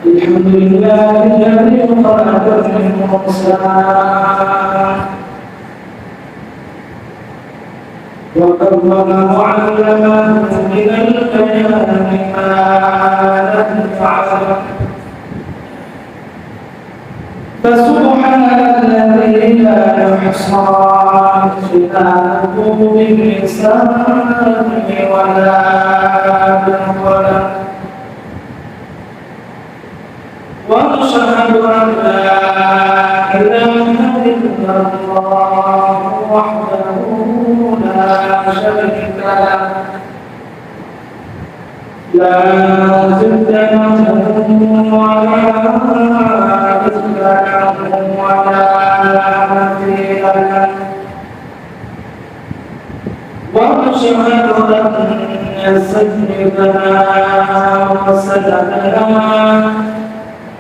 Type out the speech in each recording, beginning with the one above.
الحمد لله الذي خلق الإنسان وكرم وعلمه من البيان ما لم يعلم فسبحان الذي لا يحصى خلافه باللسان ولا بالقلم وأشهد أن لا إله إلا الله وحده لا شريك له لا ضد له ولا مثل له ولا مثيل له وأشهد أن سيدنا وسيدنا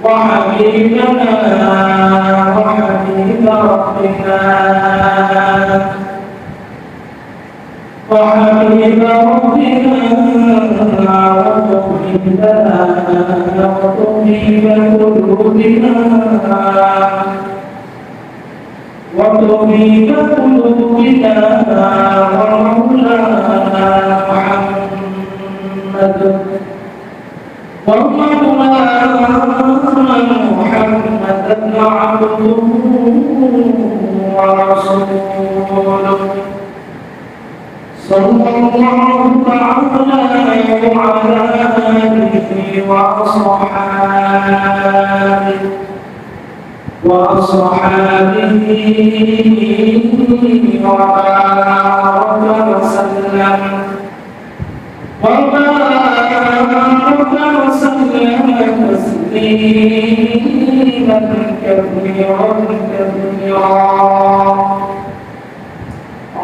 وحبيبنا وحبيب ربنا وحبيب ربنا وطبيبنا وطبيب قلوبنا وطبيب قلوبنا ومولانا محمد ومولانا محمدا عبده ورسوله صلى الله تعالى على آله وأصحابه وبارك وسلم تسليما كثيرا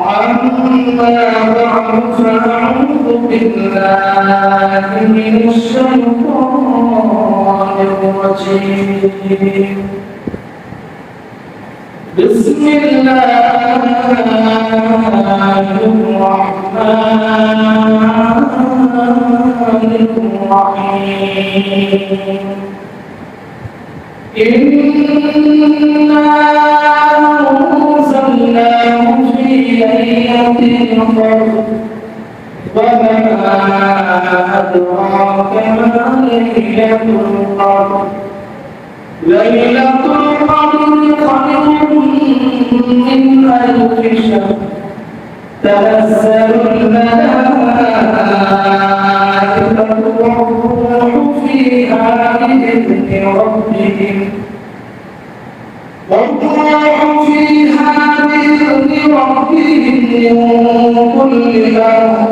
عما بعد فأعوذ بالله من الشيطان الرجيم بسم الله الرحمن الرحيم إنا أنزلناه في ليلة القدر وما أدراك ما ليلة القدر ليلة القدر خير من ألف شهر تنزل الملائكة والروح فيها بإذن ربهم من كل أمر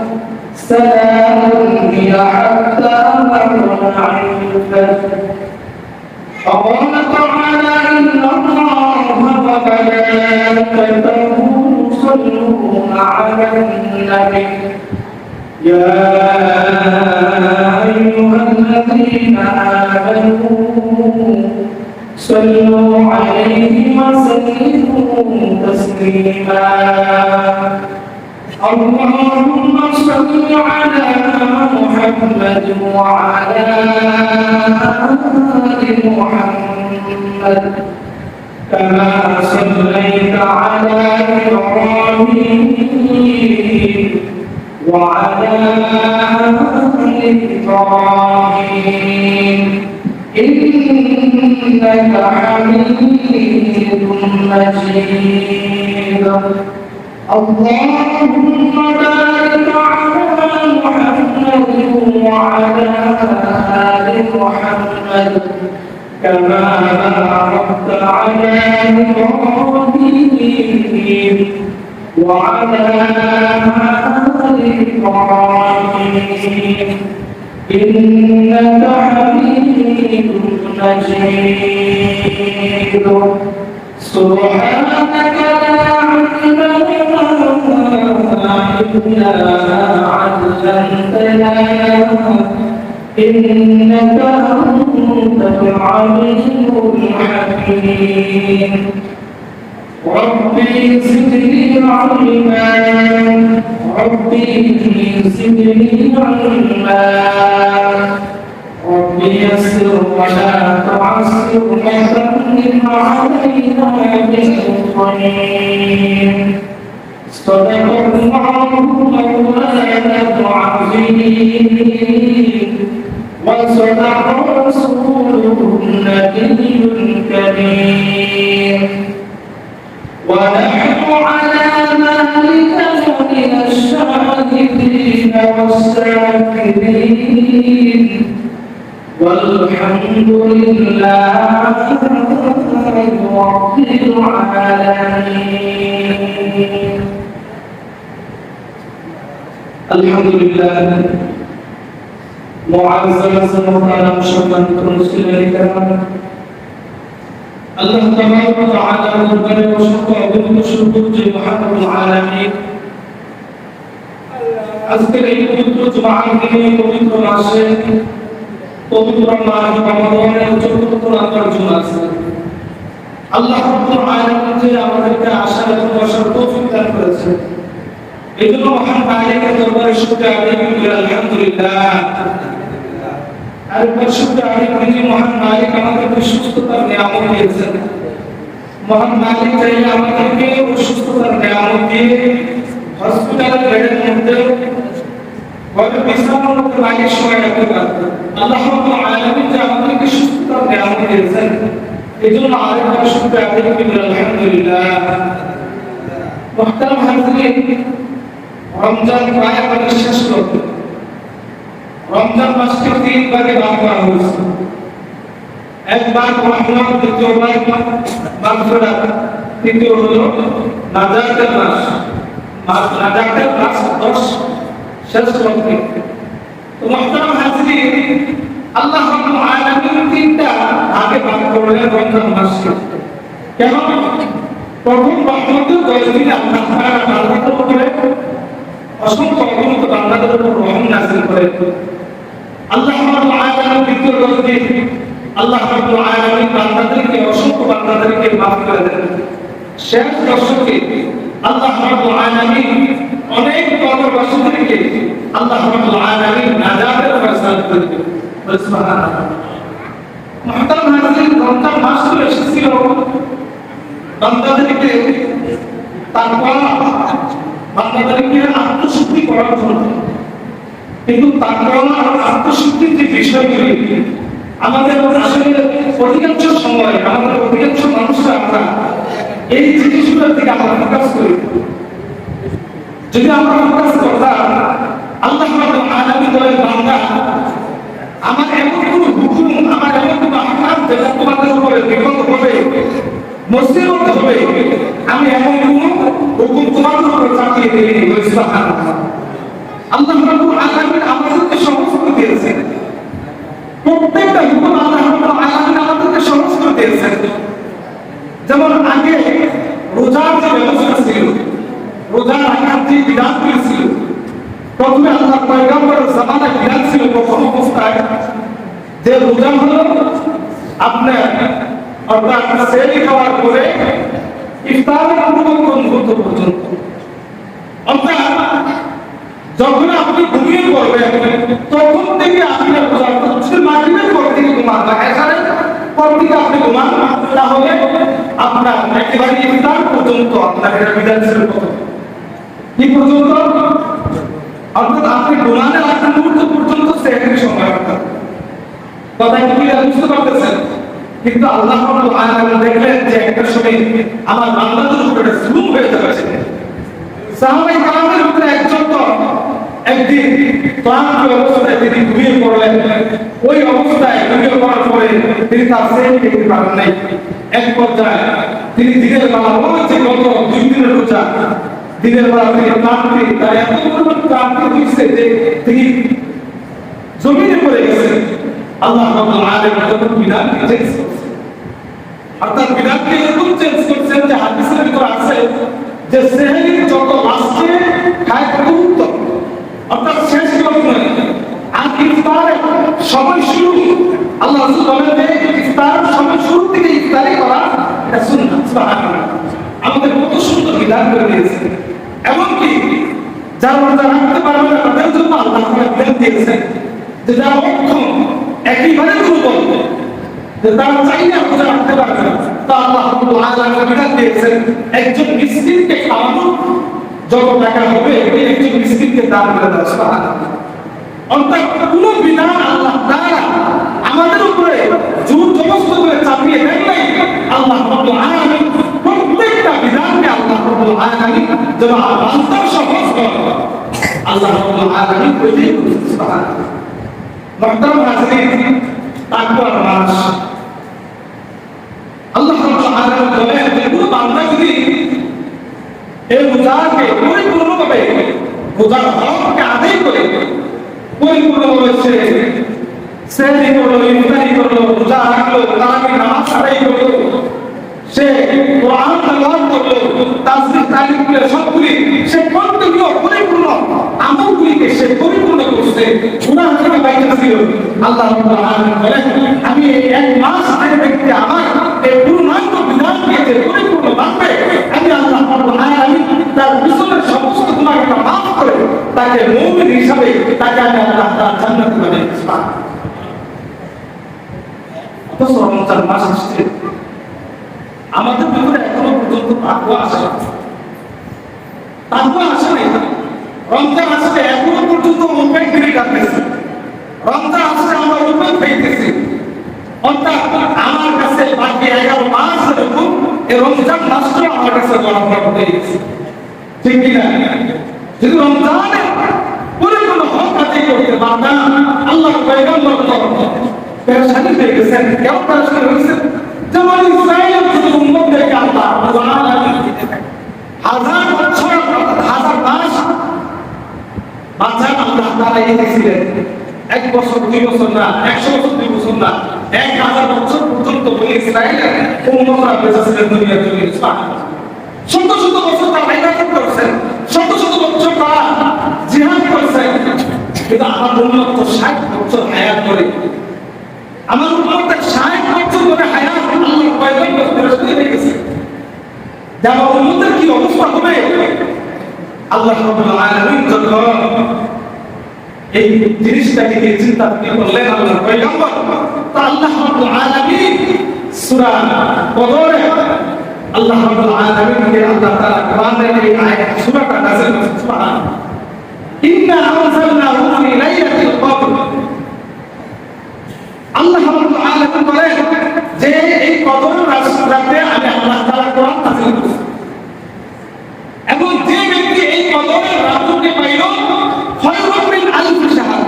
سلام هي حتى مطلع الفجر وقال تعالى إن الله وملائكته يصلون على النبي يا أيها الذين آمنوا صلوا عليه وسلموا تسليما اللهم صل على محمد وعلى آل محمد كما صليت على إبراهيم وعلى آل إبراهيم إنك حميد مجيد اللهم بارك على محمد وعلى آل محمد كما باركت على إبراهيم وعلى آل إبراهيم إنك حميد مجيد سبحانك لا علم لنا إلا ما علمتنا إنك أنت العليم الحكيم ربي زدني علما ربي زدني علما ربي يسر ولا تعسر وتمم علينا بالخير صدق الله مولانا العظيم وصدق رسوله النبي الكريم ونحن على ذلك من الشاهدين والشاكرين والحمد لله رب العالمين الحمد لله معزز وكرم شكرا رسول الكرام الله تبارك وتعالى ربنا وشكر أبوك شكر محمد العالمين আজকের এই পবিত্র জুমার দিনে পবিত্র মাসে পবিত্র মাস রমজানের চতুর্থ রাতের জুমা আছে আল্লাহ রাব্বুল আলামিন যে আমাদেরকে আশার এবং বসার তৌফিক দান করেছেন এইজন্য মহান মালিকের দরবারে শুকরিয়া আদায় করি আলহামদুলিল্লাহ আরেকবার শুকরিয়া আদায় করি মহান মালিক আমাদেরকে সুস্থতার নিয়ামত দিয়েছেন মহান মালিক চাইলে আমাদেরকে সুস্থতার নিয়ামত দিয়ে হসপিটালের বেডের মধ্যে ঘরে বিশ্রামের মধ্যে মালিক সময় রাখতে পারতেন আল্লাহ রাব্বুল আলামিন যে আমাদেরকে সুস্থতার নিয়ামত দিয়েছেন এইজন্য আরেকবার শুকরিয়া আদায় করি আলহামদুলিল্লাহ মুহতারাম হাজিরিন রমজান প্রায় আমাদের শেষ করতে রমজান মাসকে তিন ভাগে ভাগ করা হয়েছে একবার রহমত দ্বিতীয়বার মাগফিরাত তৃতীয় হলো নাজাতের মাস নাজাতের মাস 10 শেষ করতে তো মুহতারাম হাজিরিন আল্লাহ রাব্বুল আলামিন তিনটা ভাগে ভাগ করলেন রমজান মাসকে কেন প্রথম রহমতের 10 দিন আল্লাহ তাআলা বান্দাদের উপরে অসংখ্য অগণিত বান্দাদের উপর রহম নাযিল করেন আল্লাহ রাব্বুল আলামিন দ্বিতীয় 10 দিন আল্লাহ রাব্বুল আলামিন বান্দাদেরকে অসংখ্য বান্দাদেরকে মাফ করে দেন শেষ দশকে আল্লাহ রাব্বুল আলামিন অনেক কবরবাসীদেরকে আল্লাহ রাব্বুল আলামিন নাজাতের ফয়সালা করে দেন সুবহানাল্লাহ মুহতারাম হাজিরিন রমজান মাস তো এসেছিল বান্দাদেরকে তাকওয়া বান্দাদেরকে আত্মশুদ্ধি করার জন্য কিন্তু তাকওয়া আর আত্মশুদ্ধির যে বিষয়গুলি আমাদের আসলে অধিকাংশ সময় আমাদের অধিকাংশ মানুষরা আমরা এই জিনিসগুলোর দিকে আমরা ফোকাস করি যদি আমরা ফোকাস করতাম আল্লাহ রাব্বুল আলামিন বলেন বান্দা আমার এমন কোনো হুকুম আমার এমন কোনো আহকাম যেটা তোমাদের উপরে বিপদ হবে মুসিবত হবে আমি এমন কোনো হুকুম তোমাদের উপরে চাপিয়ে দিইনি সুবহানাল্লাহ আল্লাহ রাব্বুল আলামিন আমাদেরকে সহজ করে দিয়েছেন প্রত্যেকটা হুকুম আল্লাহ রাব্বুল আলামিন আমাদেরকে সহজ করে দিয়েছেন যেমন আগে রোজার যে ব্যবস্থা ছিল রোজা রাখার যে বিধানগুলি ছিল প্রথমে আল্লাহ পয়গম্বরের জামানায় বিধান ছিল প্রথম অবস্থায় যে রোজা হলো আপনার অর্থাৎ সেহরি খাওয়ার পরে ইফতারের পূর্বক্ষণ মুহূর্ত পর্যন্ত অর্থাৎ যখন আপনি ঘুমিয়ে পড়বেন তখন থেকে আপনি রোজা হচ্ছে মাগরিবের পর থেকে ঘুমান বা এশারের পর থেকে আপনি ঘুমান তাহলে আপনার একেবারে ইফতার পর্যন্ত আপনার এটা বিধান ছিল কি পর্যন্ত অর্থাৎ আপনি ঘুমানোর আগ মুহূর্ত পর্যন্ত সেহরির সময় অর্থাৎ কথা কি বুঝতে পারতেছেন কিন্তু আল্লাহ রাব্বুল আলামিন দেখলেন যে একটা সময় আমার বান্দাদের উপরে জুলুম হয়ে যাচ্ছে সাহাবায়ে কেরামের উপরে একজন তো একদিন ক্লান্ত অবস্থায় তিনি ঘুমিয়ে পড়লেন ওই অবস্থায় ঘুমিয়ে পড়ার পরে তিনি তার সেহরি খেতে পারেন নাই এক পর্যায়ে তিনি দিনের বেলা ওই যে গত 2 দিনের রোজা দিনের বেলা তিনি ক্লান্তি তার এত পরিমাণ ক্লান্তি হয়েছে যে তিনি জমিনে পড়ে গেছেন আল্লাহ রাব্বুল আলামিন যখন বিধান চেঞ্জ করছেন অর্থাৎ বিধানকে এরকম চেঞ্জ করছেন যে হাদিসের ভিতরে আছে যে সেহরির যত লাস্টে খায় তত উত্তম অর্থাৎ শেষ নয় আর ইফতারের সময় শুরু আল্লাহ রাসূল বলেন যে ইফতারের সময় শুরু থেকে ইফতারি করা এটা সুন্নাত সুবহানাল্লাহ আমাদের দান করে দিয়েছেন। এমনকি যারা রোজা রাখতে পারবে না তাদের জন্য আল্লাহ তাআলা বিধান দিয়েছেন যে যারা অক্ষম একেবারে দুর্বল যে তারা চাইলে রোজা রাখতে পারবে না, তা আল্লাহ রাব্বুল আলামিন বিধান দিয়েছেন একজন মিসকিনকে খাওয়ানো যত টাকা হবে ওই একজন মিসকিনকে দান করে দেওয়া। সুবহানাল্লাহ। অর্থাৎ কোন বিধান আল্লাহ তাআলা আমাদের উপরে জোর জবরদস্ত করে চাপিয়ে দেন নাই। আল্লাহ রাব্বুল আলামিন প্রত্যেকটা বিধানকে আল্লাহ রাব্বুল আলামিন যেন বাস্তব সহজ করেন আল্লাহ রাব্বুল আলামিন ওইটাই করেছেন। সুবহানাল্লাহ। মুহতারাম হাজিরিন, তাকওয়ার মাস আল্লাহ রাব্বুল আলামিন বলেন যে কোন বান্দা যদি এই রোজাকে পরিপূর্ণভাবে রোজার হককে আদায় করে পরিপূর্ণভাবে সেহরি করলো, ইফতারি করলো, রোজা রাখলো, তারাবির নামাজ আদায় করলো, সে কোরআন তেলাওয়াত করলো, তাসবিহ তাহলিল করে সবগুলি সে কন্টিনিউ পরিপূর্ণ আমলগুলিকে সে পরিপূর্ণ করছে, গুনাহ থেকে বাইরে ছিল। আল্লাহ রাব্বুল আলামিন বলেন আমি এই এক মাস যে ব্যক্তি আমার এই পূর্ণাঙ্গ বিধানকে যে পরিপূর্ণ মানবে আমি আল্লাহ রাব্বুল আলামিন তার পিছনের সমস্ত গুনাহকে মাফ করে তাকে মুমিন হিসাবে তাকে আমি আল্লাহ তাআলা জান্নাতে বানিয়ে দিয়েছি। অথচ রমজান মাস আসছে আমাদের ভিতরে এখনো পর্যন্ত তাকওয়া আসে না। তাকওয়া আসে নাই। রমজান আসলে এখনো পর্যন্ত মোবাইল ফিরে কাটতেছে। রমজান আসলে আমরা মোবাইল খাইতেছি। অর্থাৎ আমার কাছে বাকি 11 মাস এরকম এই রমজান মাসটা আমার কাছে বরাবর হয়ে গেছে। ঠিক কি না? যদি রমজানে পরিপূর্ণ হক আদায় করতে পারতাম আল্লাহর পয়গম্বর তো পেরেশানি হয়ে গেছেন। কেমন পেরেশানি হয়েছে? যেমন ইসরায়েলের কিছু উম্মতদেরকে আল্লাহ হাজার বছর হাজার মাস বাঁচান আল্লাহ তাআলা দিয়েছিলেন। 1 বছর 2 বছর না, 100 বছর 2 বছর না, 1000 বছর পর্যন্ত বলে ইসরায়েলের উম্মতরা বেঁচে ছিলেন দুনিয়ার জমিনে। শত শত বছর তারা ইবাদত করেছেন, শত শত বছর তারা জিহাদ করেছেন। কিন্তু আমার উম্মত তো 60 বছর হায়াত করে, আমার উম্মতের 60 বছর ধরে হায়াত আল্লাহর পয়গম্বর ফেরেশতা দিয়ে গেছে। আমার উম্মতের কি অবস্থা হবে? আল্লাহ রাব্বুল আলামিন যখন এই জিনিসটাকে চিন্তা করলেন আল্লাহর পয়গম্বর, তা আল্লাহ রাব্বুল আলামিন সূরা বদরে আল্লাহ রাব্বুল আলামিনকে আল্লাহ তাআলা কোরআনের এই আয়াত সূরাটা নাযিল করেছেন। সুবহানাল্লাহ। ইন্না আনজালনাহু ফি লাইলাতিল কদর। আল্লাহ রাব্বুল আলামিন বলেন যে এই কদর রাতে আমি আল্লাহ তাআলা কোরআন নাযিল করেছি। এবং যে ব্যক্তি এই কদরের রাতকে পাইল খায়রুম মিন আলফি শাহর,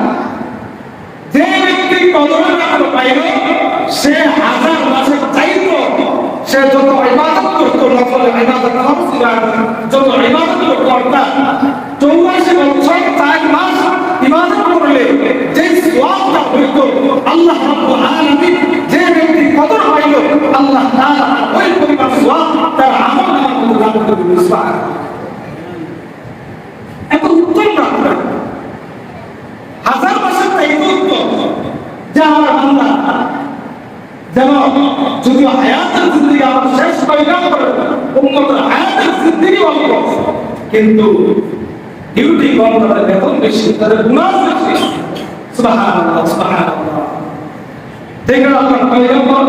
যে ব্যক্তি কদরের রাত পাইল সে হাজার মাসের চাইতো সে যত ইবাদত করত নফল ইবাদত ফরজ ইবাদত যত ইবাদত করত অর্থাৎ 84 বছর 4 মাস ইবাদত করলে যে সওয়াবটা হইতো আল্লাহ রাব্বুল আলামিন যে ব্যক্তি কদর পাইল আল্লাহ তাআলা ওই পরিমাণ সওয়াব তার আমলনামার মধ্যে দান করে দিবেন। সুবহানাল্লাহ। এত উত্তম না হাজার মাসের চাইতে উত্তম যে আমার বান্দা যেন যদিও হায়াতের জিন্দেগি আমার শেষ পয়গম্বর উম্মতের হায়াতের জিন্দেগি অল্প কিন্তু ডিউটি কম, তাদের বেতন বেশি, তাদের গুনাহ বেশি। সুবহানাল্লাহ সুবহানাল্লাহ। দেখেন আল্লাহর পয়গম্বর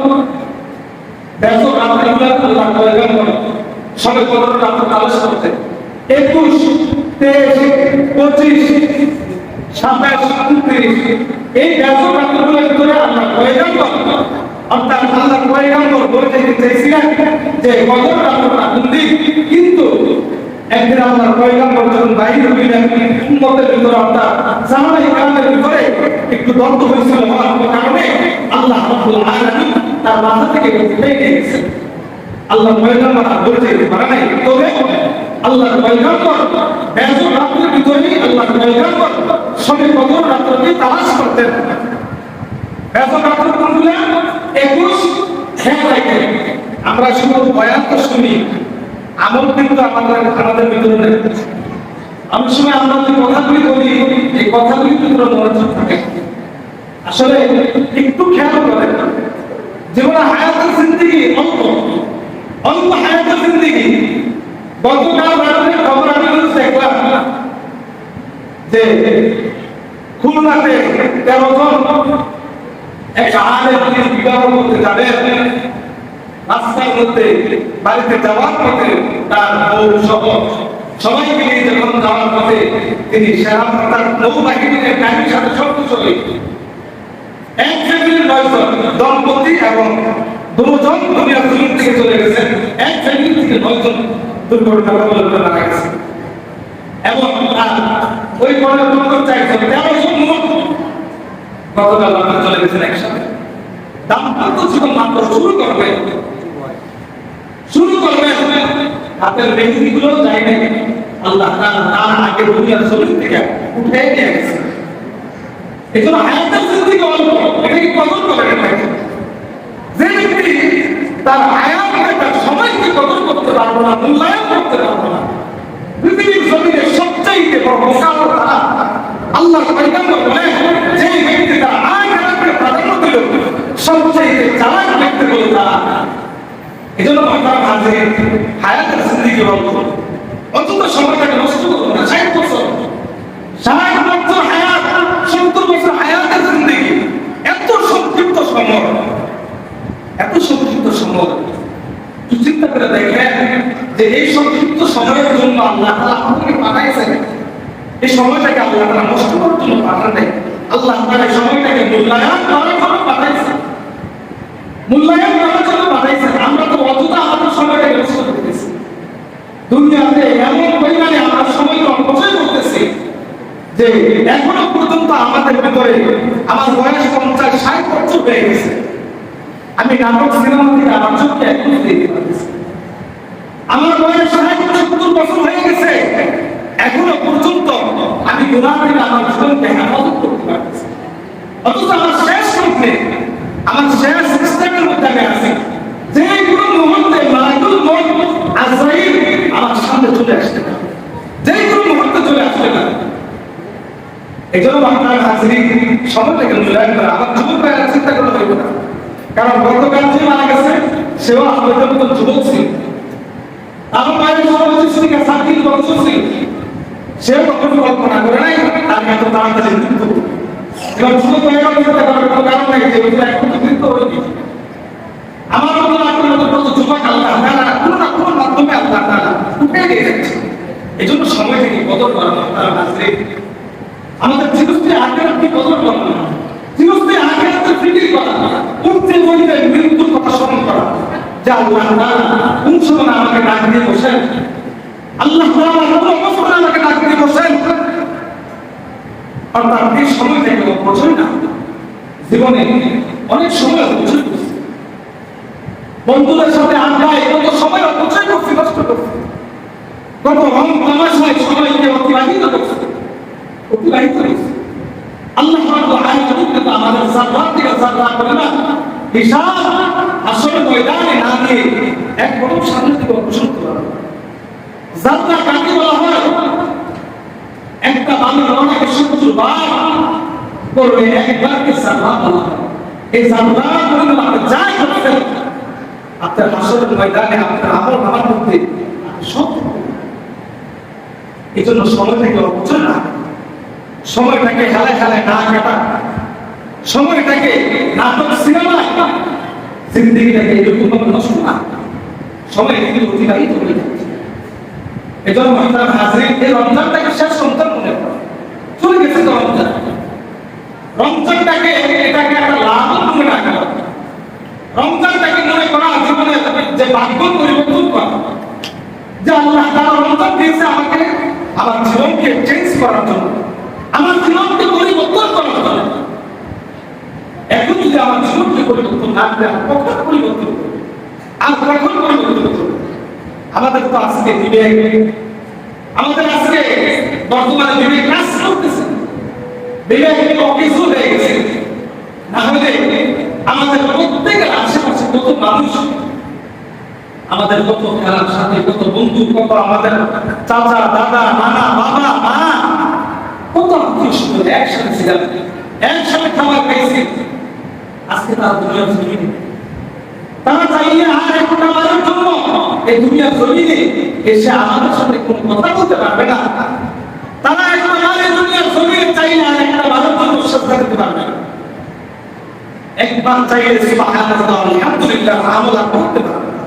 বেতন আপনারা আল্লাহর পয়গম্বর সবে কদর রাত তালাশ করতে 21, 23, 25, 27, 29 এই বেতন রাতগুলোর ভিতরে আল্লাহর পয়গম্বর অর্থাৎ আল্লাহর পয়গম্বর বলতে চেয়েছিলেন যে কদর রাতটা বন্দি, কিন্তু একদিন আল্লাহর পয়গম্বর যখন বাইরে হইলেন উম্মতের ভিতরে অর্থাৎ সাহাবায়ে কেরামের ভিতরে একটু দ্বন্দ্ব হয়েছিল হওয়ার কারণে আল্লাহ রাব্বুল আলামিন তার মাথা থেকে উঠে গেছে। আল্লাহর পয়গম্বর আর বলতে পারে নাই, তবে আল্লাহর পয়গম্বর বেজর রাতের ভিতরে আল্লাহর পয়গম্বর সবে কদর রাতকে তালাশ করতেন। বেজর রাতের কোনগুলো 21 খেয়াল রাখেন। আমরা শুধু বয়ান তো শুনি, আমল কিন্তু আমাদের ভিতরে নেই। অনেক সময় আমরা যে কথাগুলি বলি এই কথাগুলি কিন্তু মনোযোগ থাকে। আসলে একটু খেয়াল করেন, যেমন হায়াতের জিন্দেগি অল্প অল্প হায়াতের জিন্দেগি গতকাল রাতের খবর আমি দেখলাম যে খুলনাতে 13 জন এক আলেম বিবাহ করতে যাবেন, রাস্তার মধ্যে বাড়িতে যাওয়ার পথে তার বউ সহ সবাইকে নিয়ে যখন যাওয়ার পথে তিনি তার নৌবাহিনীর গাড়ির সাথে সংঘর্ষ হয়ে এক ফ্যামিলির 9 জন দম্পতি এবং 2 জন দুনিয়া জমিন থেকে চলে গেছেন, এক ফ্যামিলি থেকে 9 জন দুর্ঘটনা কবলে মারা গেছে। এবং ওই পরে টক্কর 4 জন 13 জন মোট গতকাল আপনারা চলে গেছেন একসাথে। দাম্পত্য জীবন মাত্র শুরু করবে হাতের মেহেদি গুলো যায় না, আল্লাহ তার আগে দুনিয়ার জমিন থেকে উঠে নিয়ে গেছে। এই জন্য হায়াতের জিন্দেগি অল্প, এটাকে কদর করে রাখে। যে ব্যক্তি তার হায়াতকে তার সময়কে কদর করতে পারবো না, মূল্যায়ন করতে পারবো না, পৃথিবীর জমিনে সবচাইতে বড় মোকাম তারা। আল্লাহ পয়গম্বর বলেন যে ব্যক্তি তার আখিরাতকে প্রাধান্য দিল সবচাইতে চালাক ব্যক্তি বলে তারা। এজন্য আপনারা হাজির হায়াতের জিন্দেগি অল্প, অন্তত সময়টাকে নষ্ট করবো না। 60 বছর 60 বছর হায়াত, 70 বছর হায়াতের জিন্দেগি, এত সংক্ষিপ্ত সময়, এত সংক্ষিপ্ত সময়। চিন্তা করে দেখেন যে এই সংক্ষিপ্ত সময়ের জন্য আল্লাহ তাআলা আমাদেরকে পাঠাইছেন। এই সময়টাকে আল্লাহ তাআলা নষ্ট করার জন্য পাঠান নাই, আল্লাহ তাআলা এই সময়টাকে মূল্যায়ন করার জন্য পাঠাইছেন, মূল্যায়ন করার জন্য পাঠাইছেন। আমরা তো অযথা আমাদের সময়টাকে নষ্ট করতেছি। দুনিয়াতে এমন পরিমাণে আমরা সময়কে অপচয় করতেছি যে এখনো পর্যন্ত আমাদের ভিতরে, আমার বয়স 50-60 বছর হয়ে গেছে, আমি নাটক সিনেমা থেকে আমার চোখকে এখন দেখতে পাচ্ছি। আমার বয়স 60-70 বছর হয়ে গেছে, এখনো পর্যন্ত আমি গুনাহ থেকে আমার জীবনকে হেফাজত করতে পারতেছি। অথচ আমার শেষ মুহূর্তে, আমার শেষ স্টেপের মধ্যে আমি আছি, যে কোনো মুহূর্তে মালাকুল মউত আজরাইল আমার সামনে চলে আসতে পারে, যে কোনো মুহূর্তে চলে আসতে পারে। এই জন্য আপনার হাজির সময়টাকে মূল্যায়ন করে আমার যুবক ভাইয়েরা চিন্তা করে হইব না। কারণ গতকাল যে মারা গেছে সেও আমাদের মতো যুবক ছিল, আমার মায়ের সময় 30 বছর ছিল, সেও কখনো কল্পনা করে নাই তার এত তাড়াতাড়ি মৃত্যু। এবার যুবক ভাইয়েরা চিন্তা করার কোনো কারণ নাই যে এখন তো মৃত্যু হয়ে গেছে। আমার মতো আপনার মতো কত যুবক আল্লাহ তাআলা কোনো না কোনো মাধ্যমে আল্লাহ তাআলা উঠে দিয়ে যাচ্ছে। এই জন্য সময়টাকে কদর করা আপনারা হাজির, আমাদের চিরস্থায়ী আখিরাতকে কদর করা, চিরস্থায়ী আখিরাতের ফিকির করা, উঠতে বলতে মৃত্যুর কথা স্মরণ করা যে আল্লাহ তাআলা কোন সময় আমাকে ডাক দিয়ে বসেন, আল্লাহ তাআলা কোন অবস্থায় আমাকে ডাক দিয়ে বসেন। অর্থাৎ এই সময়টাকে অপচয় না, জীবনে অনেক সময় অপচয় করছি, বন্ধুদের সাথে আড্ডায় কত সময় অপচয় করছি, নষ্ট করছি, কত রং তামাশায় সময়কে অতিবাহিত করছি। আল্লাহ আমাদের জান্নাত থেকে জান্নাত করে না হিসাব আসলে ময়দানে না দিয়ে এক বড় সামনে থেকে অগ্রসর করা। জান্নাত কাকে বলা হয়? একটা মানুষ অনেক 70 বার করবে, একবারকে জান্নাত বলা হয়। এই জান্নাত বলতে আপনি যা করছেন আপনার আসলে ময়দানে আপনার আমল নামার মধ্যে সব। এই জন্য সময়টাকে অপচয় না, সময়টাকে হেলায় হেলায় না কাটা, সময়টাকে নাটক সিনেমায় জিন্দেগিটাকে এরকম ভাবে নষ্ট না, সময় কিন্তু অতিবাহিত হয়ে যাচ্ছে। এই জন্য আপনার হাজির এই রমজানটাকে শেষ রমজান মনে করা, চলে গেছে তো রমজান, রমজানটাকে এটাকে একটা লাভ মনে রাখা, রমজানটাকে মনে করা জীবনে যে ভাগ্য পরিবর্তন করা, যে আল্লাহ তাআলা রমজান দিয়েছে আমাকে আমার জীবনকে চেঞ্জ করার জন্য, আমার জীবনকে পরিবর্তন করার জন্য। এখন যদি আমার জীবনকে পরিবর্তন না করে কখন পরিবর্তন করবে, আর কখন পরিবর্তন করবে? আমাদের তো আজকে বিবেক, আমাদের আজকে বর্তমানে বিবেক কাজ করতেছে, বিবেক অকিছু হয়ে গেছে। না হলে আমাদের প্রত্যেকের আশেপাশে কত মানুষ, আমাদের কত খেলার সাথে কত বন্ধু, কত আমাদের চাচা দাদা নানা বাবা মা, কত আত্মীয় একসাথে ছিলাম, একসাথে খাবার খাইছি, আজকে তার দুনিয়ার জমি তারা চাইলে আর একটা বারের জন্য এই দুনিয়ার জমিনে এসে আমাদের সাথে কোনো কথা বলতে পারবে না। তারা একটা বারের দুনিয়ার জমিনে চাইলে আর একটা বারের জন্য শ্রদ্ধা দিতে পারবে না। একবার চাইলে সুবহানাল্লাহ আলহামদুলিল্লাহ আমল আর করতে পারবে না।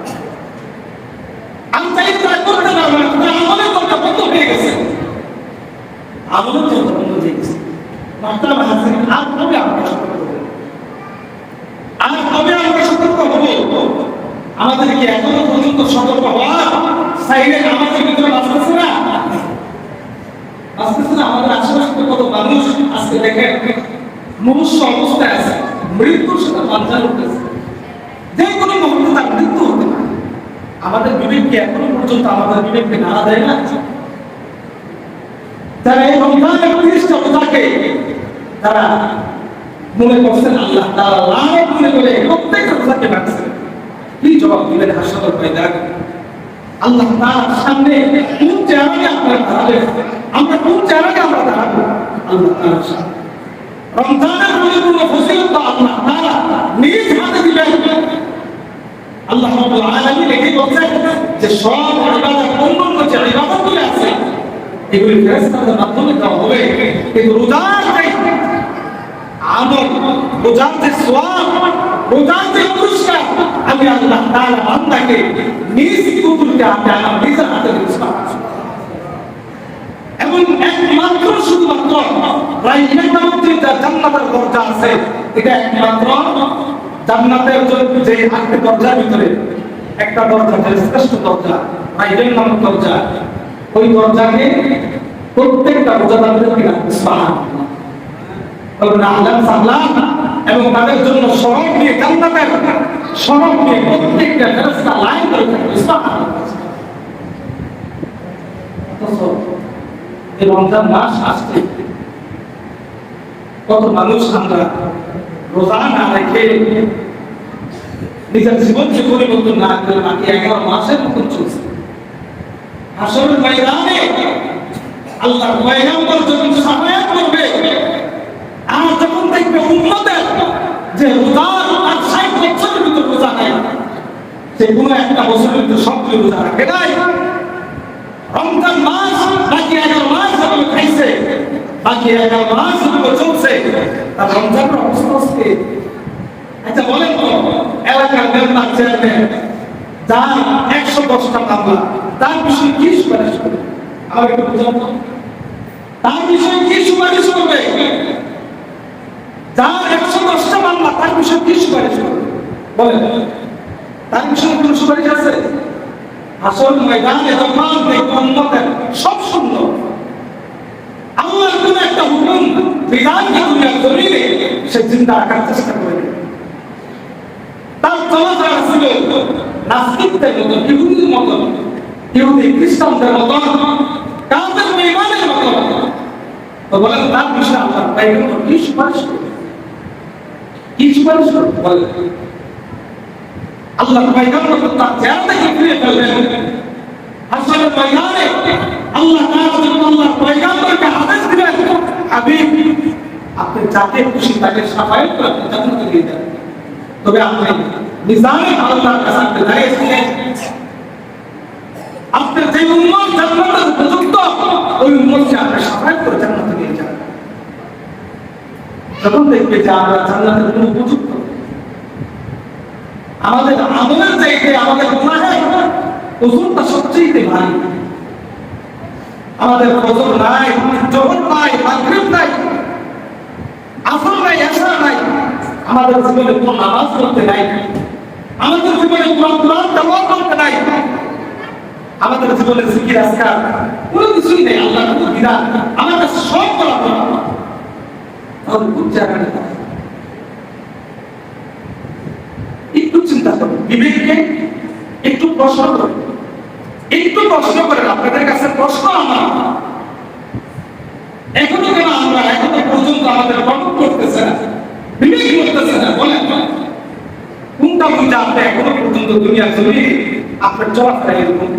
আমি চাইলে তারা করতে পারবে না, আমলের কথা বন্ধ হয়ে গেছে, আমলের কথা বন্ধ হয়ে গেছে। মাহতারাম হাজির, আর কবে আমরা সতর্ক হব? আর কবে আমরা সতর্ক হব? আমাদের কি এখনো পর্যন্ত সতর্ক হওয়া সাইডে আমাদের ভিতরে আসতেছে না? আসতেছে না? আমাদের আশেপাশে কত মানুষ আজকে দেখেন মনুষ্য অবস্থায় আছে, মৃত্যুর সাথে পাঞ্জা লড়তেছে, যে কোনো মুহূর্তে তার মৃত্যু হতে পারে। আমাদের বিবেককে এখনো পর্যন্ত আমাদের বিবেককে নাড়া দেয় না। তারা এই রমজানের 30টা রোজাকে তারা মনে করছেন আল্লাহ তাআলা লানত মনে করে প্রত্যেকটা রোজাকে রাখছেন। কি জবাব দিবেন হাসরের ময়দানে? আল্লাহ তাআলার সামনে কোন চেহারায় আপনারা দাঁড়াবেন? আমরা কোন চেহারায় আমরা দাঁড়াবো আল্লাহ তাআলার সামনে? রমজানের পরিপূর্ণ ফজিলত আল্লাহ তাআলা নিজ হাতে দিবেন। আল্লাহ রাব্বুল আলামিন লিখে বলছেন যে সব ইবাদত, অন্যান্য যে ইবাদতগুলো আছে এগুলি ফেরেশতাদের মাধ্যমে দেওয়া হবে, কিন্তু রোজার যে আমল, রোজার যে সওয়াব, রোজার যে পুরস্কার আমি আল্লাহ তাআলা বান্দাকে নিজ কুদরতে আমার নিজ হাতে দিয়েছি। এবং একমাত্র শুধুমাত্র প্রাইভেটের মধ্যে যে জান্নাতের দরজা আছে, এটা একমাত্র জান্নাতের যে 8টি দরজার ভিতরে একটা দরজা, যে শ্রেষ্ঠ দরজা, প্রাইভেট নামক দরজা, ওই দরজাকে প্রত্যেকটা রোজাদারদের কিনা সুবহানাল্লাহ এবং তাদের জন্য সড়ক নিয়ে জান্নাতের সড়ক নিয়ে প্রত্যেকটা ফেরেশতা লাইন করে থাকবে। এই রমজান মাস আসছে, কত মানুষ আমরা রোজা না রেখে নিজের জীবনকে পরিবর্তন না করে বাকি 11 মাসের মতন চলছে। হাসরের ময়দানে আল্লাহর পয়গম্বর যখন সাফায়াত করবে, আর যখন দেখবে উম্মতের যে রোজার আর 60 বছরের ভিতর রোজা নাই, সে কোনো একটা বছরের ভিতর সবগুলো রোজা রাখে নাই। রমজান মাস বাকি 11 মাস যখন খাইছে, বাকি 11 মাস যখন চলছে, তার রমজানের অবস্থা হচ্ছে। আচ্ছা বলেন তো, এলাকার মেম্বার চেয়ারম্যান যার 110টা মামলা, তার বিষয়ে কি সুপারিশ করবে? আমার একটু বুঝান তো, তার বিষয়ে কি সুপারিশ করবে? যার 110টা মামলা, তার বিষয়ে কি সুপারিশ করবে? বলেন, তার বিষয়ে কোনো সুপারিশ আছে? আসল ময়দানে যখন দেখবে উম্মতের সব শূন্য, আল্লাহর কোন একটা হুকুম বিধানকে দুনিয়ার জমিনে সে জিন্দা রাখার চেষ্টা করে, তার চলাফেরা ছিল নাস্তিকদের মতো, ইহুদির মতো, ইহুদি খ্রিস্টানদের মতো, কাফের বেঈমানের মতো। তো বলেন তার বিষয়ে আল্লাহ পয়গম্বর কি সুপারিশ করবে? কি সুপারিশ করবে বলেন? আল্লাহ পয়গম্বর তার চেহারাকে ফিরে ফেলবেন। হাসরের ময়দানে আল্লাহ তাআলা যখন আল্লাহর পয়গম্বরকে আদেশ দিবেন, হাবিব আপনি যাকে খুশি তাকে সাফায়াত করে জান্নাতে নিয়ে যান, তবে আপনি মিজানে আল্লাহর কাছে দাঁড়িয়েছিলেন, আপনার যে উম্মত জান্নাতের উপযুক্ত ওই উম্মতকে আপনি সাফায়াত করে জান্নাতে নিয়ে যান। যখন দেখবে যে আমরা জান্নাতের কোনো উপযুক্ত, আমাদের আমলের চাইতে আমাদের গুনাহের ওজনটা সবচেয়ে ভারী, আমাদের ফজর নাই, জোহর নাই, মাগরিব নাই, আসর নাই, এশা নাই, আমাদের জীবনে কোনো নামাজ পড়তে নাই, আমাদের জীবনে কোরআন তেলাওয়াত করতে নাই, আমাদের জীবনে জিকির আজকার কোনো কিছুই নেই, আল্লাহর কোনো বিধান আমার কাছে সব করা হয়। তাহলে কোন জায়গাটা একটু চিন্তা করুন, বিবেককে একটু প্রশ্ন করুন, একটু প্রশ্ন করেন। আপনাদের কাছে প্রশ্ন আমার, এখনো কেন আমরা এখনো পর্যন্ত আমাদের গঠন করতেছে না, বিবেক করতেছে না? বলেন কোনটা বুঝে আপনি এখনো পর্যন্ত দুনিয়ার জমিনে আপনার চলাফেরা এরকম?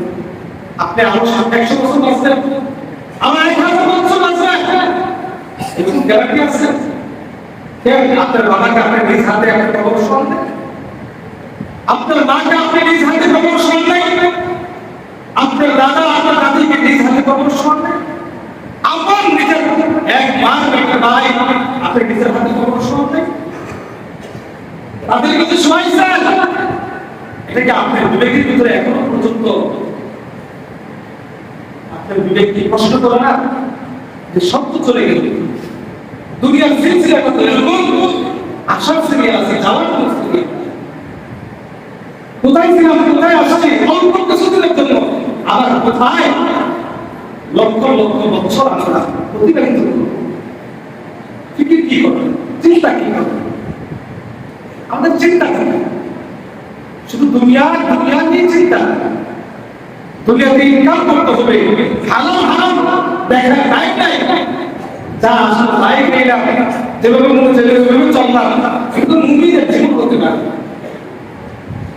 আপনি আরো 100 বছর বাঁচবেন, আমার 1000 বছর বাঁচবেন, এরকম গ্যারান্টি আছে? আপনার বাবাকে আপনার নিজ হাতে একটা কবর সরান দেন, আপনার মাকে আপনি নিজ হাতে কবর শোয়ান নাই, আপনার দাদা আপনার দাদিকে নিজ হাতে কবর শোয়ান নাই, আমার নিজের এক মা একটা ভাই আপনি নিজের হাতে কবর শোয়ান নাই, তাদের কাছে শোয়াইছেন। এটা কি আপনার বিবেকের ভিতরে এখনো পর্যন্ত আপনার বিবেক কি প্রশ্ন করে না যে সব তো চলে গেল, দুনিয়ার সিলসিলা কত এরকম আসার সিরিয়াল আছে, যাওয়ার সিরিয়াল, কোথায় ছিলাম কোথায় আসছি অল্প কিছুদিনের জন্য, আবার কোথায় লক্ষ লক্ষ বছর আমরা অতিবাহিত করব। ফিকির কি করবে, চিন্তা কি করবে, আমাদের চিন্তা থাকে শুধু দুনিয়া দুনিয়া নিয়ে চিন্তা, দুনিয়াতে ইনকাম করতে হবে, হালাল হারাম দেখা টাইম নাই, যা আসলে লাইফ এইটা যেভাবে মনে চলে যেভাবে চললাম, কিন্তু মুমিনের জীবন করতে পারে।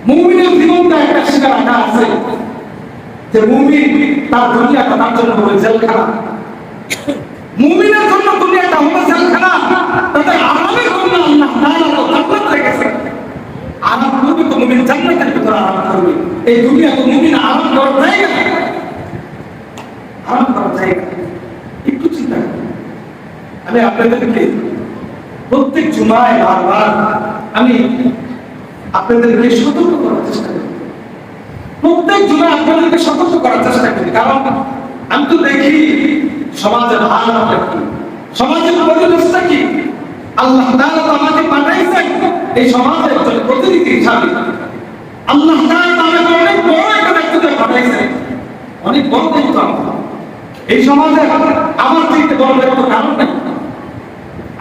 মুমিনের জীবনটা একটা শিকার রাখা আছে যে মুমিন তার দুনিয়াটা তার জন্য হবে জেলখানা, মুমিনের জন্য দুনিয়াটা হবে জেলখানা, তাদের আরামের জন্য আল্লাহ তাআলা তো জান্নাত রেখেছে, আরাম করবে তো মুমিন জান্নাতের ভিতরে আরাম করবে। এই দুনিয়া তো মুমিন আরাম করার জায়গা, আরাম করার জায়গা। একটু চিন্তা করুন, আমি আপনাদেরকে প্রত্যেক জুমায় বারবার আমি আপনাদেরকে সতর্ক করার চেষ্টা করি, প্রত্যেক জুমায় আপনাদেরকে সতর্ক করার চেষ্টা করি, কারণ আমি তো দেখি সমাজের হালটা কি, সমাজের পরিবেশটা কি। আল্লাহ তাআলা তো আমাকে পাঠাইছেন এই সমাজের একজন প্রতিনিধি হিসাবে, আল্লাহ তাআলা আমাকে অনেক বড় একটা দায়িত্ব পাঠাইছেন, অনেক বড় দায়িত্ব আমার এই সমাজে। আমার চাইতে বড় দায়িত্ব কারণ নাই,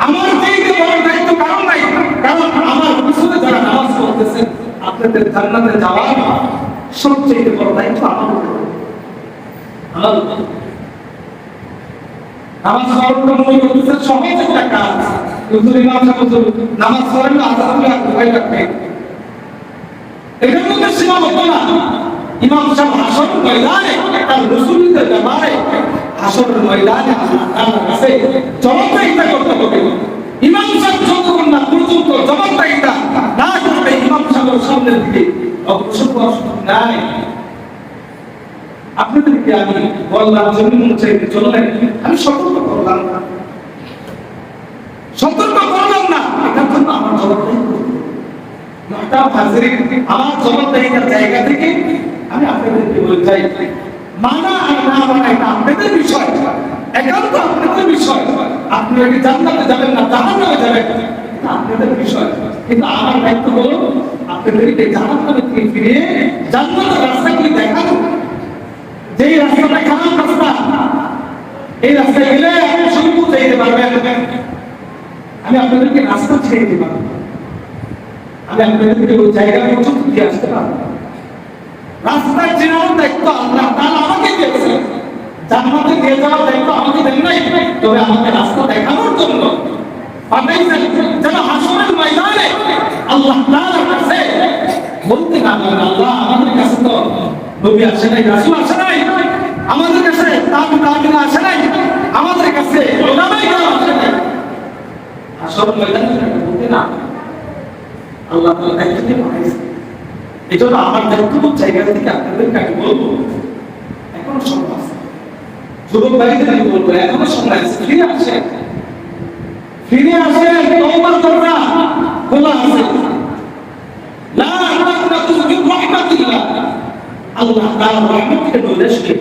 আমার চাইতে বড় দায়িত্ব কারণ নাই, কারণ আমার পিছনে যারা নামাজ পড়তেছেন আপনাদের জান্নাতে যাওয়ার সবচেয়ে বড় দায়িত্ব আমার উপর। আমার নামাজ পড়াটা মনে করতেছেন সহজ একটা কাজ, কিন্তু ইমাম সাহেব নামাজ পড়েন না আল্লাহ ভয় রাখবে, এটার মধ্যে সীমাবদ্ধ না। ইমাম সাহেব হাসরের ময়দানে তার রাসূলদের ব্যাপারে হাসরের ময়দানে আল্লাহর কাছে জবাবদিহিতা করতে হবে। ইমাম সাহেব যতক্ষণ না পর্যন্ত জবাবদিহিতা না করবে ইমাম সাহেবের সামনের দিকে অগ্রসর হওয়ার সুযোগ নাই। আপনাদেরকে আমি বললাম জমিন চাইতে চললেন, আমি সতর্ক করলাম না, সতর্ক করলাম না, এটার জন্য আমার জবাবদিহি আমার জবাবদিহিতার জায়গা থেকে আমি আপনাদেরকে বলতে চাই, মানা আর না মানা এটা আপনাদের বিষয়, একান্ত আপনাদের বিষয়। আপনারা কি জান্নাতে যাবেন না জাহান্নামে যাবেন এটা আপনাদের বিষয়, কিন্তু আমার দায়িত্ব হলো আপনাদেরকে জাহান্নামে থেকে ফিরিয়ে জান্নাতের রাস্তাগুলি দেখানো। যেই রাস্তাটা খারাপ রাস্তা, এই রাস্তায় গেলে আপনি শুধু চাইতে পারবেন, আমি আপনাদেরকে রাস্তা ছেড়ে দিতে পারবো, আমি আপনাদেরকে ওই জায়গা পর্যন্ত দিয়ে আসতে পারবো। রাস্তা চেনার দায়িত্ব আল্লাহ তাআলা আমাকে দিয়েছেন, জান্নাতে নিয়ে যাওয়ার দায়িত্ব আমাকে দেন নাই, তবে আমাকে রাস্তা দেখানোর জন্য পাঠাইছেন, যেন হাসরের ময়দানে আল্লাহ তাআলার কাছে বলতে না পারেন, আল্লাহ আমাদের কাছে তো নবী আসে নাই, রাসূল আসে নাই, আমাদের কাছে তাবিঈন আসে নাই, আমাদের কাছে উলামায়ে কেরাম আসে নাই, হাসরের ময়দানে বলতে না আল্লাহ তাআলা দায়িত্ব দিয়ে পাঠাইছেন। এজন্য আমার দায়িত্ববোধ জায়গা থেকে আপনাদেরকে আমি বলবো, এখনো সময় আছে, যুবক ভাইদের আমি বলবো এখনো সময় আছে, ফিরে আসেন, ফিরে আসেন, তওবার দরজা খোলা আছে। লা তাকনাতু মিন রাহমাতিল্লাহ, আল্লাহ তাআলার রহমত থেকে দূরে আসবেন।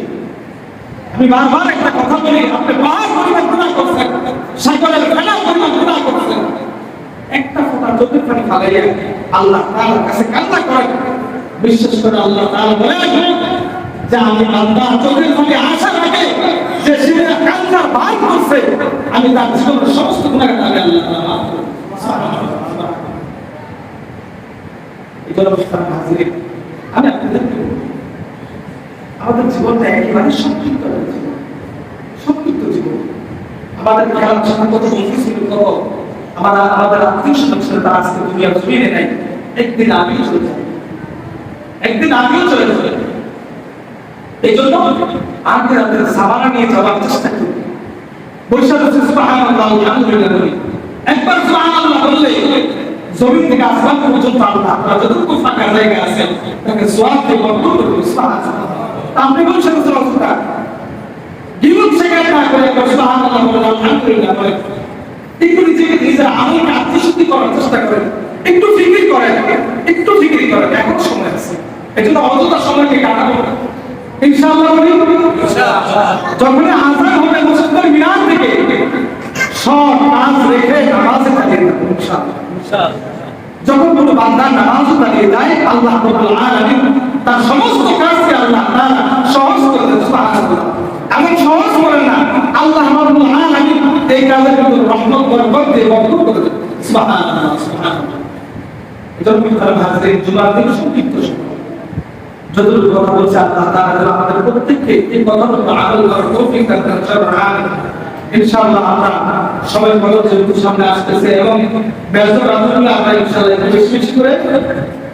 আমি বারবার একটা কথা বলি, আপনি পাহাড় পরিমাণ গুনাহ করছেন, সাগরের ফেনা পরিমাণ গুনাহ করছেন, একটা ফোঁটা চোখের পানি ফালাইয়া আল্লাহ তাআলার কাছে কান্না করেন, বিশ্বাস করে আল্লাহ তাআলা বলেন যে আমি বান্দা চোখের পানি আসার আগে যে সে কান্না বার করছে আমি তার জীবনের সমস্ত গুনাহকে আল্লাহ তাআলা মাফ করে দেব। সুবহানাল্লাহ। এগুলো মুসলমান হাজির, আমি আপনাদেরকে আমাদের জীবনটা একেবারে সংক্ষিপ্ত জীবন, সংক্ষিপ্ত জীবন। আমাদের খেলার সময় কত বন্ধু ছিল, কত আমাদের আত্মীয় স্বজন ছিল, তারা আজকে দুনিয়া জমিনে নাই, একদিন আমিও চলে যাবে, একদিন আমিও চলে যাবে। এই জন্য আখিরাতের সামানা নিয়ে যাওয়ার চেষ্টা করি। বৈশাখ সুবহানাল্লাহ আলহামদুলিল্লাহ, একবার সুবহানাল্লাহ বললে জমিন থেকে আসমান পর্যন্ত আল্লাহ আপনার যতটুকু ফাঁকা জায়গা আছে তাকে সোয়াব দিয়ে ভরপুর করে দিন। সুবহানাল্লাহ। আপনি বলছেন সুবহানাল্লাহ, জীবন শেখার না করে সুবহানাল্লাহ বলেন, আলহামদুলিল্লাহ বলেন, একটু নিজেকে নিজের আমলকে আত্মশুদ্ধি করার চেষ্টা করেন, একটু ফিকির করেন, একটু ফিকির করেন, এখন সময় আছে। এই জন্য অযথা সময়কে কাটাবো না, ইনশাআল্লাহ বলি। যখন আযান হবে মসজিদের মিনার থেকে সব কাজ রেখে নামাজে দাঁড়িয়ে যাবো ইনশাআল্লাহ। যখন কোনো বান্দা নামাজে দাঁড়িয়ে যায়, আল্লাহ রাব্বুল আলামিন তার সমস্ত কাজকে আল্লাহ তাআলা সহজ করে দেন। সুবহানাল্লাহ। এমন সহজ করেন না, আল্লাহ রাব্বুল আলামিন এই কাজের ভিতর রহমত বরকত দিয়ে ভরপুর করে দেন। সুবহানাল্লাহ, সুবহানাল্লাহ। এজন্য মুহতারাম হাজিরিন, জুমার দিন সংক্ষিপ্ত সময় যতটুকু কথা বলছে আল্লাহ তাআলা যেন আমাদের প্রত্যেককে এই কথার উপর আমল করার তৌফিক দান করেন। ইনশাআল্লাহ আমরা সবাই বলো যেহেতু সামনে আসতেছে এবং ব্যস্ত রাতগুলো আমরা ইনশাআল্লাহ বেশি বেশি করে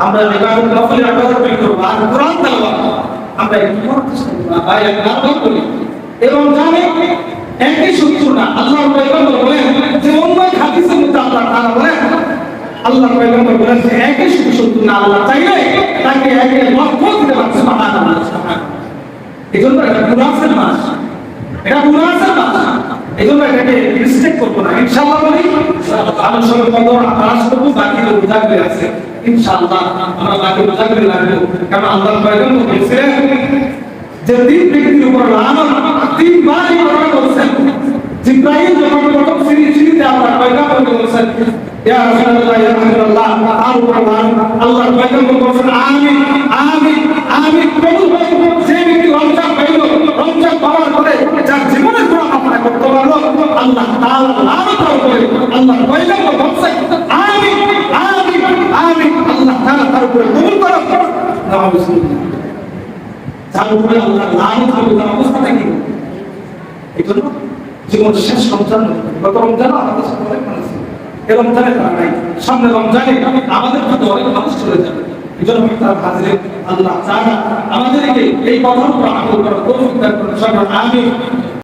আমরা ইবাদত নফল ইবাদত করব আর কোরআন তেলাওয়াত আমরা একটু করতে ভাই একবার করি এবং জানে একই সূত্র না। আল্লাহ পয়গম্বর বলেন যে অন্য হাদিসের মধ্যে আল্লাহ তাআলা বলেন, আল্লাহ পয়গম্বর বলেন যে একই সূত্র না, আল্লাহ চাইলে তাকে একে লক্ষ দিতে পারে। সুবহানাল্লাহ, সুবহানাল্লাহ। এজন্য এটা মুনাফিক মাস, এটা মুনাফিক মাস, এজন্য এটাকে মিস্টেক করবো না ইনশাআল্লাহ বলি। আমি সবাই বলবো আপনারা সব বাকি রোজা করে আছে ইনশাআল্লাহ আমরা বাকি রোজা করে লাগবো, কারণ আল্লাহ পয়গম্বর বলেছিলেন যে তিন ব্যক্তির উপর লানত তিনবার করা বলেছেন। জিবরাইল যখন প্রথম সিরিজে আল্লাহ পয়গম্বর বলেছেন ইয়া রাসূলুল্লাহ ইয়া রাসূলুল্লাহ আর উপর লানত, আল্লাহ পয়গম্বর বলেছেন আমিন আমিন আমিন। কবুল হোক। যে ব্যক্তি রমজান পাইল, রমজান পাওয়ার পরে যার জীবনে গুনাহ মাফ করতে পারলো, আল্লাহ তাআলা লানত করে আল্লাহ পয়গম্বর বলেছেন আমিন আমিন আমিন। আল্লাহ তাআলা তার উপরে কবুল করুন। নাউযুবিল্লাহ। তার উপরে আল্লাহ লানত করে তার অবস্থাটা কি? এজন্য জীবন শেষ রমজান, গত রমজান আমাদের সাথে অনেক মানুষ এই রমজানে তারা নাই, সামনে রমজানে আমাদের মধ্যে অনেক মানুষ চলে যাবে। এজন্য তার হাজিরে আল্লাহ তাআলা আমাদেরকে এই কথার উপর আমল করার তৌফিক দান করুন। আমিন।